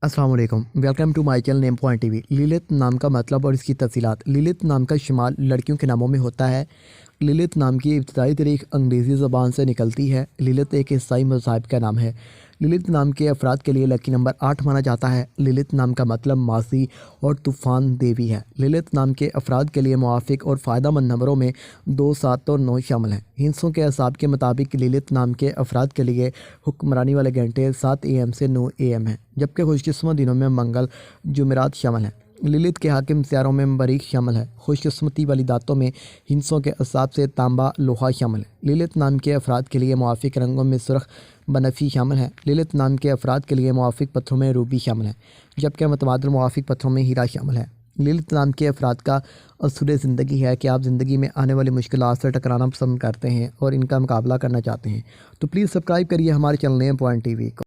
अस्सलाम वालेकुम, welcome to my channel name point TV. Lilit नाम का मतलब और इसकी तफसीलात। लिलित नाम का इस्तेमाल लड़कियों के नामों में होता है। लिलित नाम की इब्तदाई तारीख अंग्रेज़ी ज़बान से निकलती है। लिलित एक ईसाई मज़हब का नाम है। लिलित नाम के अफराद के लिए लकी नंबर 8 माना जाता है। लिलित नाम का मतलब मासी और तूफ़ान देवी है। लिलित नाम के अफराद के लिए मुआफ़िक और फ़ायदेमंद नंबरों में 2, 7 और 9 शामिल हैं। हिंसों के हिसाब के मुताबिक लिलित नाम के अफराद के लिए हुक्मरानी वाले घंटे 7 AM से 9 AM हैं, जबकि खुशकिस्मत दिनों में मंगल, जुमेरात शामिल हैं। लिलित के हाकिम सियारों में मरीख शामिल है। खुशकिस्मती वाली दातों में हिंसों के हिसाब से तांबा, लोहा शामिल है। लिलित नाम के अफराद के लिए मुआफ़िक रंगों में सुर्ख बनफी शामिल है। लिलित नाम के अफराद के लिए मुआफ़िक पत्थरों में रूबी शामिल है, जबकि मुतबादिल मुआफ़िक पत्थरों में हीरा शामिल है। लिलित नाम के अफराद का असूल ज़िंदगी है कि आप ज़िंदगी में आने वाली मुश्किलात से टकराना पसंद करते हैं और इनका मुकाबला करना चाहते हैं। तो प्लीज़ सब्सक्राइब करिए हमारे चैनल नेम पॉइंट टीवी को।